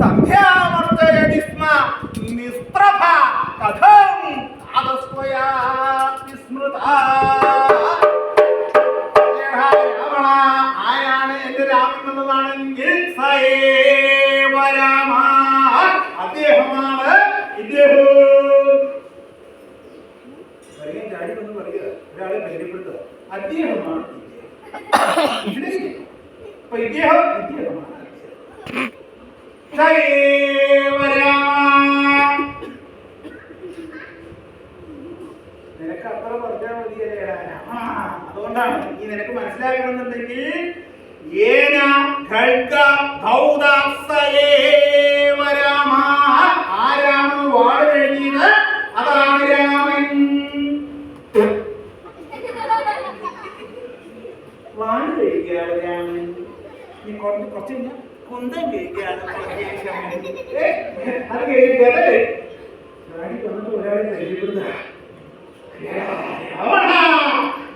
സന്ധ്യാമർച്ചയതി സ്മ നിസ്പ്രഭ കഥം ആദസ്വയാ വിസ്മൃത. രാവണ ആരാണ് എന്റെ രാമൻ എന്നുള്ളതാണെങ്കിൽ സയേവ രാമ, അദ്ദേഹമാണ്. ഇദ്ദേഹം ചാടിക്കൊന്ന് പറയുക, ഒരാളെ ധൈര്യപ്പെടുത്തുക. അദ്ദേഹമാണ് അപ്പൊ ഇദ്ദേഹമാണ് നിനക്ക് അത്ര പറഞ്ഞാൽ മതിയല്ലേ? അതുകൊണ്ടാണ് ഈ നിനക്ക് മനസ്സിലാക്കണമെന്നുണ്ടെങ്കിൽ ആരാണ് വാട് എഴുതിയത് അതാണ് രാമൻ. വാട് കഴിക്കുകയാണ് രാമൻ. നീ കുറച്ച് കുന്തം കഴിക്കുകയാണ്. അത് കഴിക്കാതെ ചാടി വന്നിട്ട് ഒരാളെ പരിചയപ്പെടുത്തുക.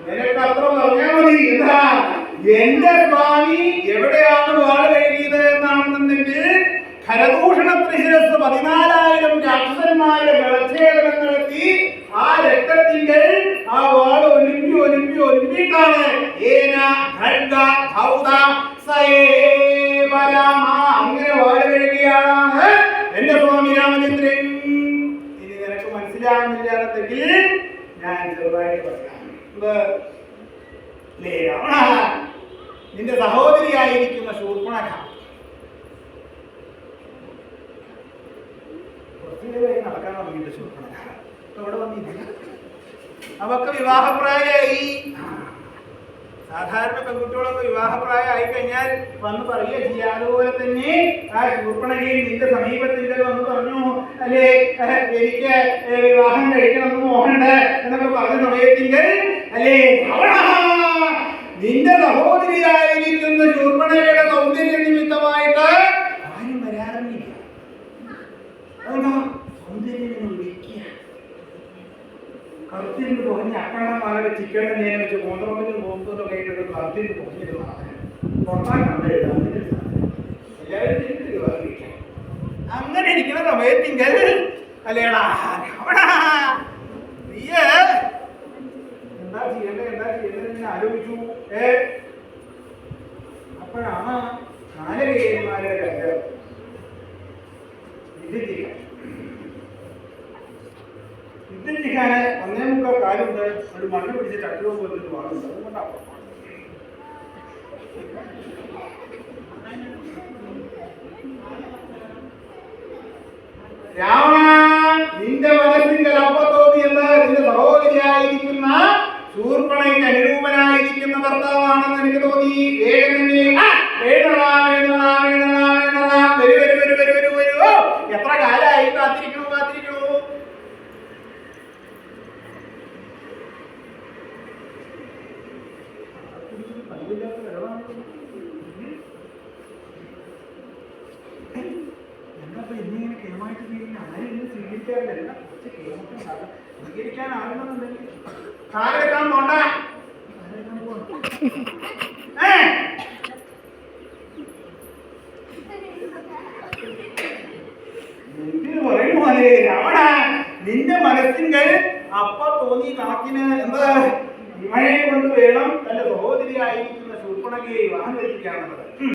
നിനക്ക് അത്ര പറഞ്ഞാൽ മതി. എന്താ എന്റെ സ്വാമി എവിടെയാണ് വാള് കഴുകിയത് എന്നാണെന്നുണ്ടെങ്കിൽ ഖരദൂഷണ ത്രിശിരസ് 14,000 രാക്ഷസന്മാരുടെ ഗളച്ഛേദനം നടത്തി ആ രക്തത്തിങ്കൽ ആ വാള് ഒലിമ്പിയിട്ടാണ് അങ്ങനെ വാള് കഴുകിയാണ് എന്റെ സ്വാമി രാമചന്ദ്രൻ. ഇനി നിനക്ക് മനസ്സിലാകുന്നില്ലാന്നെങ്കിൽ ഞാൻ ചെറുതായിട്ട് പറയാം. നിന്റെ സഹോദരിയായിരിക്കുന്ന ശൂർപ്പണഖ കുറച്ചുപേരായി നടക്കാൻ തുടങ്ങിയിട്ട് ശൂർപ്പണഖ ഇവിടെ വന്നില്ല. അവക്ക് വിവാഹപ്രായമായി. സാധാരണ പെൺകുട്ടികളൊക്കെ വിവാഹപ്രായമായി കഴിഞ്ഞാൽ വന്ന് പറയുക ചെയ്യുക. അതുപോലെ തന്നെ ആ ശൂർപ്പണഖയും നിന്റെ സമീപത്തിന്റെ വന്ന് പറഞ്ഞു, അല്ലെ എനിക്ക് വിവാഹം കഴിക്കണമെന്ന് മോഹമുണ്ട് എന്നൊക്കെ പറഞ്ഞ സമയത്തിങ്കിൽ അല്ലേ നിന്റെ സഹോദരിയായിരിക്കുന്ന ശൂർപ്പണഖയുടെ സൗന്ദര്യ നിമിത്തമായിട്ട് ആരും വരാറില്ല. അതെന്താ? സൗന്ദര്യം വിളിക്കുക. കറുത്തിരുന്ന് കുറഞ്ഞ അക്കണ്ണന്മാരുടെ ചിക്കൻ നേരെ വെച്ച് കോന്ത്രമിനും കോമ്പൊക്കെ ആയിട്ട് കറുത്തിരുന്ന് കുറഞ്ഞിരുന്നതാണ് പുറത്താൻ കണ്ടെഴുതാൻ എല്ലാവരും തിരിച്ചിരിക്കുക. അങ്ങനെ ഇരിക്കുന്ന സമയത്തിങ്കൽ അല്ലേടാ നീയ് എന്താ ചെയ്യേണ്ടത് ആലോചിച്ചു. അപ്പോഴാണ് നാലകേയന്മാരുടെ കല്യാണം. യുദ്ധം ചെയ്യാന് 1.25 കാലുണ്ട്. ഒരു മണ്ണ് പിടിച്ച ചട്ടുവോ പോലൊരു വാളുണ്ട്. അതുകൊണ്ടാണ് രാവണ നിന്റെ മനസ്സിന്റെ അപ്പത്തോതി എന്താ? നിന്റെ സഹോദരിയായിരിക്കുന്ന ശൂർപ്പണയ്ക്ക് അനുരൂപനായിരിക്കുന്ന ഭർത്താവാണെന്ന് എനിക്ക് തോന്നി. വേഗം തന്നെ വരൂ. എത്ര കാലായി കാത്തിരിക്കണു. എന്നിങ്ങനെ കേമായിട്ട് ആരും സ്വീകരിക്കാറില്ല. സ്വീകരിക്കാൻ ആകുന്നുണ്ടെങ്കിൽ കാലെടുക്കാൻ പോണ്ട. രാവണ നിന്റെ മനസ്സിങ്കൽ അപ്പ തോന്നി കണക്കിന് എന്താ ഇവയെ കൊണ്ട് വേണം തന്റെ സഹോദരിയായിരിക്കുന്ന ശൂർപ്പണഖയെ വിവാഹം കഴിപ്പിക്കാനുള്ളത്.